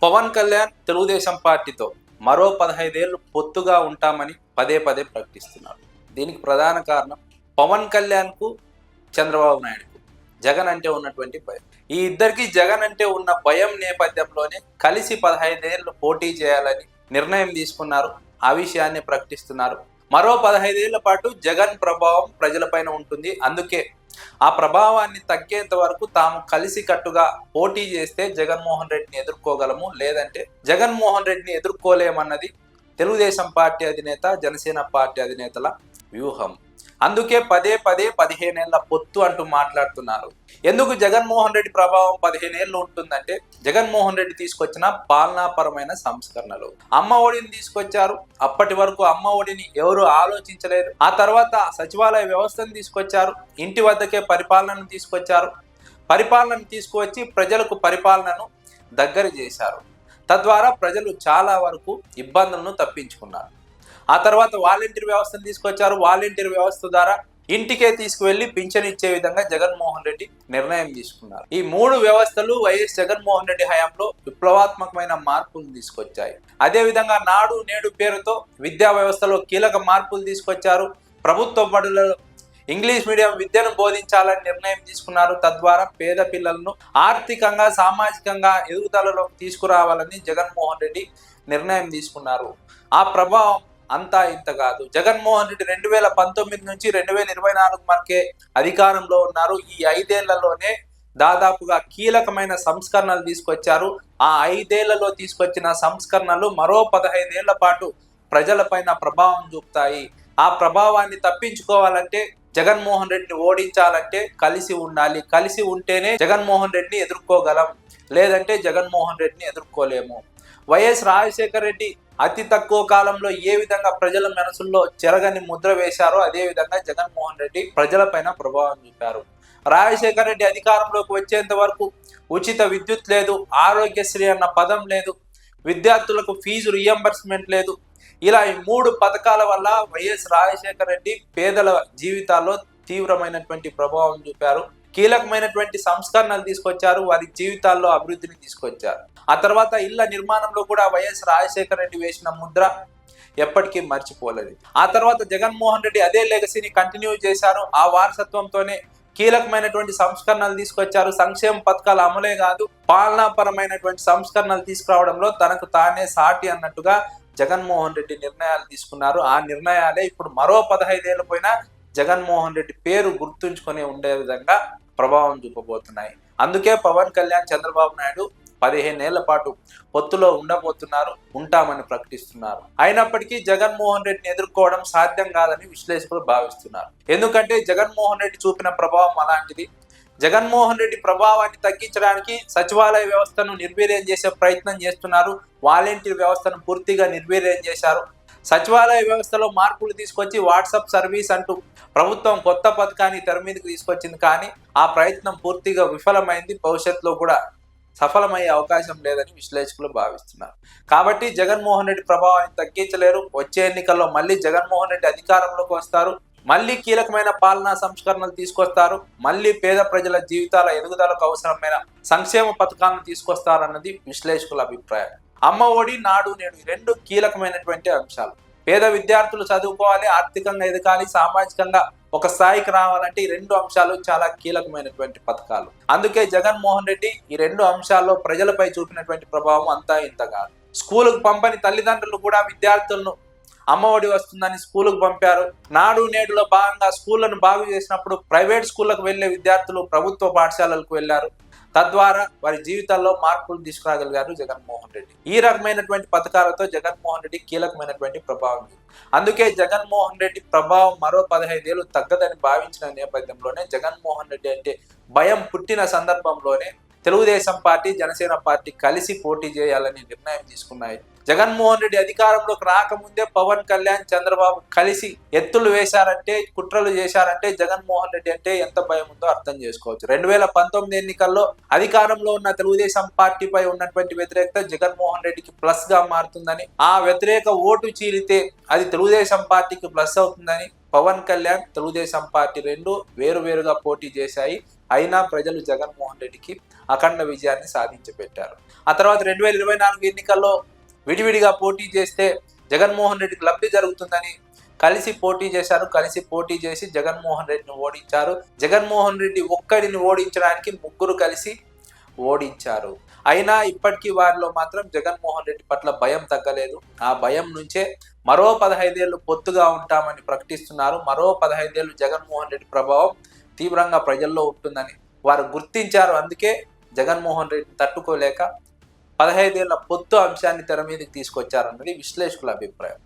పవన్ కళ్యాణ్ తెలుగుదేశం పార్టీతో మరో 15 ఏళ్లు పొత్తుగా ఉంటామని పదే పదే ప్రకటిస్తున్నారు. దీనికి ప్రధాన కారణం పవన్ కళ్యాణ్కు చంద్రబాబు నాయుడుకు జగన్ అంటే ఉన్నటువంటి భయం. ఈ ఇద్దరికి జగన్ అంటే ఉన్న భయం నేపథ్యంలోనే కలిసి 15 ఏళ్లు పోటీ చేయాలని నిర్ణయం తీసుకున్నారు. ఆ విషయాన్ని ప్రకటిస్తున్నారు. మరో 15 ఏళ్ల పాటు జగన్ ప్రభావం ప్రజలపైన ఉంటుంది. అందుకే ఆ ప్రభావాన్ని తగ్గేంత వరకు తాము కలిసి కట్టుగా పోటీ చేస్తే జగన్మోహన్ రెడ్డిని ఎదుర్కోగలము, లేదంటే జగన్మోహన్ రెడ్డిని ఎదుర్కోలేమన్నది తెలుగుదేశం పార్టీ అధినేత, జనసేన పార్టీ అధినేతల వ్యూహం. అందుకే పదే పదే 15 ఏళ్ల పొత్తు అంటూ మాట్లాడుతున్నారు. ఎందుకు జగన్మోహన్ రెడ్డి ప్రభావం 15 ఏళ్ళు ఉంటుందంటే, జగన్మోహన్ రెడ్డి తీసుకొచ్చిన పాలనాపరమైన సంస్కరణలు. అమ్మ ఒడిని తీసుకొచ్చారు. అప్పటి వరకు అమ్మ ఒడిని ఎవరు ఆలోచించలేదు. ఆ తర్వాత సచివాలయ వ్యవస్థను తీసుకొచ్చారు. ఇంటి వద్దకే పరిపాలనను తీసుకొచ్చారు. పరిపాలనను తీసుకువచ్చి ప్రజలకు పరిపాలనను దగ్గర చేశారు. తద్వారా ప్రజలు చాలా వరకు ఇబ్బందులను తప్పించుకున్నారు. ఆ తర్వాత వాలంటీర్ వ్యవస్థను తీసుకొచ్చారు. వాలంటీర్ వ్యవస్థ ద్వారా ఇంటికే తీసుకువెళ్లి పింఛన్ ఇచ్చే విధంగా జగన్మోహన్ రెడ్డి నిర్ణయం తీసుకున్నారు. ఈ 3 వ్యవస్థలు వైఎస్ జగన్మోహన్ రెడ్డి హయాంలో విప్లవాత్మకమైన మార్పులు తీసుకొచ్చాయి. అదేవిధంగా నాడు నేడు పేరుతో విద్యా వ్యవస్థలో కీలక మార్పులు తీసుకొచ్చారు. ప్రభుత్వ బడులలో ఇంగ్లీష్ మీడియం విద్యను బోధించాలని నిర్ణయం తీసుకున్నారు. తద్వారా పేద పిల్లలను ఆర్థికంగా, సామాజికంగా ఎదుగుదలలోకి తీసుకురావాలని జగన్మోహన్ రెడ్డి నిర్ణయం తీసుకున్నారు. ఆ ప్రభావం అంతా ఇంత కాదు. జగన్మోహన్ రెడ్డి 2019 నుంచి 2024 వరకే అధికారంలో ఉన్నారు. ఈ 5 ఏళ్లలోనే దాదాపుగా కీలకమైన సంస్కరణలు తీసుకొచ్చారు. ఆ 5 ఏళ్లలో తీసుకొచ్చిన సంస్కరణలు మరో 15 ఏళ్ల పాటు ప్రజలపైన ప్రభావం చూపుతాయి. ఆ ప్రభావాన్ని తప్పించుకోవాలంటే, జగన్మోహన్ రెడ్డిని ఓడించాలంటే కలిసి ఉండాలి. కలిసి ఉంటేనే జగన్మోహన్ రెడ్డిని ఎదుర్కోగలం, లేదంటే జగన్మోహన్ రెడ్డిని ఎదుర్కోలేము. వైఎస్ రాజశేఖర రెడ్డి అతి తక్కువ కాలంలో ఏ విధంగా ప్రజల మనసుల్లో చెరగని ముద్ర వేశారో, అదే విధంగా జగన్మోహన్ రెడ్డి ప్రజలపైన ప్రభావం చూపారు. రాజశేఖర రెడ్డి అధికారంలోకి వచ్చేంత వరకు ఉచిత విద్యుత్ లేదు, ఆరోగ్యశ్రీ అన్న పదం లేదు, విద్యార్థులకు ఫీజు రియంబర్స్మెంట్ లేదు. ఇలా ఈ 3 పథకాల వల్ల వైఎస్ రాజశేఖర రెడ్డి పేదల జీవితాల్లో తీవ్రమైనటువంటి ప్రభావం చూపారు. కీలకమైనటువంటి సంస్కరణలు తీసుకొచ్చారు. వారి జీవితాల్లో అభివృద్ధిని తీసుకొచ్చారు. ఆ తర్వాత ఇళ్ల నిర్మాణంలో కూడా వైఎస్ రాజశేఖర రెడ్డి వేసిన ముద్ర ఎప్పటికీ మర్చిపోలేదు. ఆ తర్వాత జగన్మోహన్ రెడ్డి అదే లెగసీని కంటిన్యూ చేశారు. ఆ వారసత్వంతోనే కీలకమైనటువంటి సంస్కరణలు తీసుకొచ్చారు. సంక్షేమ పథకాల అమలే కాదు, పాలనాపరమైనటువంటి సంస్కరణలు తీసుకురావడంలో తనకు తానే సాటి అన్నట్టుగా జగన్మోహన్ రెడ్డి నిర్ణయాలు తీసుకున్నారు. ఆ నిర్ణయాలే ఇప్పుడు మరో 15 ఏళ్ళ పోయినా జగన్మోహన్ రెడ్డి పేరు గుర్తుంచుకొని ఉండే విధంగా ప్రభావం చూపబోతున్నాయి. అందుకే పవన్ కళ్యాణ్, చంద్రబాబు నాయుడు 15 ఏళ్ల పాటు పొత్తులో ఉండబోతున్నారు, ఉంటామని ప్రకటిస్తున్నారు. అయినప్పటికీ జగన్మోహన్ రెడ్డిని ఎదుర్కోవడం సాధ్యం కాదని విశ్లేషకులు భావిస్తున్నారు. ఎందుకంటే జగన్మోహన్ రెడ్డి చూపిన ప్రభావం అలాంటిది. జగన్మోహన్ రెడ్డి ప్రభావాన్ని తగ్గించడానికి సచివాలయ వ్యవస్థను నిర్వీర్యం చేసే ప్రయత్నం చేస్తున్నారు. వాలంటీర్ వ్యవస్థను పూర్తిగా నిర్వీర్యం చేశారు. సచివాలయ వ్యవస్థలో మార్పులు తీసుకొచ్చి వాట్సాప్ సర్వీస్ అంటూ ప్రభుత్వం కొత్త పథకాన్ని తెర మీదకి తీసుకొచ్చింది. కానీ ఆ ప్రయత్నం పూర్తిగా విఫలమైంది. భవిష్యత్తులో కూడా సఫలమయ్యే అవకాశం లేదని విశ్లేషకులు భావిస్తున్నారు. కాబట్టి జగన్మోహన్ రెడ్డి ప్రభావాన్ని తగ్గించలేరు. వచ్చే ఎన్నికల్లో మళ్ళీ జగన్మోహన్ రెడ్డి అధికారంలోకి వస్తారు. మళ్ళీ కీలకమైన పాలనా సంస్కరణలు తీసుకొస్తారు. మళ్ళీ పేద ప్రజల జీవితాల ఎదుగుదలకు అవసరమైన సంక్షేమ పథకాలను తీసుకొస్తారన్నది విశ్లేషకుల అభిప్రాయం. అమ్మ ఒడి, నాడు నేడు 2 కీలకమైనటువంటి అంశాలు. పేద విద్యార్థులు చదువుకోవాలి, ఆర్థికంగా ఎదగాలి, సామాజికంగా ఒక స్థాయికి రావాలంటే ఈ 2 అంశాలు చాలా కీలకమైనటువంటి పథకాలు. అందుకే జగన్మోహన్ రెడ్డి ఈ 2 అంశాల్లో ప్రజలపై చూపినటువంటి ప్రభావం అంతా ఇంత కాదు. స్కూలుకు పంపని తల్లిదండ్రులు కూడా విద్యార్థులను అమ్మఒడి వస్తుందని స్కూలుకు పంపారు. నాడు నేడులో భాగంగా స్కూళ్లను బాగు చేసినప్పుడు ప్రైవేట్ స్కూళ్లకు వెళ్లే విద్యార్థులు ప్రభుత్వ పాఠశాలలకు వెళ్లారు. తద్వారా వారి జీవితాల్లో మార్పులు తీసుకురాగలిగారు జగన్మోహన్ రెడ్డి. ఈ రకమైనటువంటి పథకాలతో జగన్మోహన్ రెడ్డి కీలకమైనటువంటి ప్రభావం. అందుకే జగన్మోహన్ రెడ్డి ప్రభావం మరో 15 ఏళ్ళు తగ్గదని భావించిన నేపథ్యంలోనే జగన్మోహన్ రెడ్డి అంటే భయం పుట్టిన సందర్భంలోనే తెలుగుదేశం పార్టీ, జనసేన పార్టీ కలిసి పోటీ చేయాలని నిర్ణయం తీసుకున్నాయి. జగన్మోహన్ రెడ్డి అధికారంలోకి రాకముందే పవన్ కళ్యాణ్, చంద్రబాబు కలిసి ఎత్తులు వేశారంటే, కుట్రలు చేశారంటే జగన్మోహన్ రెడ్డి అంటే ఎంత భయం ఉందో అర్థం చేసుకోవచ్చు. 2019 ఎన్నికల్లో అధికారంలో ఉన్న తెలుగుదేశం పార్టీపై ఉన్నటువంటి వ్యతిరేకత జగన్మోహన్ రెడ్డికి ప్లస్ గా మారుతుందని, ఆ వ్యతిరేక ఓటు చీలితే అది తెలుగుదేశం పార్టీకి ప్లస్ అవుతుందని పవన్ కళ్యాణ్, తెలుగుదేశం పార్టీ 2 వేరువేరుగా పోటీ చేశాయి. అయినా ప్రజలు జగన్మోహన్ రెడ్డికి అఖండ విజయాన్ని సాధించి పెట్టారు. ఆ తర్వాత 2024 ఎన్నికల్లో విడివిడిగా పోటీ చేస్తే జగన్మోహన్ రెడ్డికి లబ్ధి జరుగుతుందని కలిసి పోటీ చేశారు. కలిసి పోటీ చేసి జగన్మోహన్ రెడ్డిని ఓడించారు. జగన్మోహన్ రెడ్డి ఒక్కడిని ఓడించడానికి ముగ్గురు కలిసి ఓడించారు. అయినా ఇప్పటికీ వారిలో మాత్రం జగన్మోహన్ రెడ్డి పట్ల భయం తగ్గలేదు. ఆ భయం నుంచే మరో 15 ఏళ్ళు పొత్తుగా ఉంటామని ప్రకటిస్తున్నారు. మరో 15 ఏళ్ళు జగన్మోహన్ రెడ్డి ప్రభావం తీవ్రంగా ప్రజల్లో ఉంటుందని వారు గుర్తించారు. అందుకే జగన్మోహన్ రెడ్డిని తట్టుకోలేక 15 ఏళ్ల పొత్తు అంశాన్ని తెర మీదకి తీసుకొచ్చారన్నది విశ్లేషకుల అభిప్రాయం.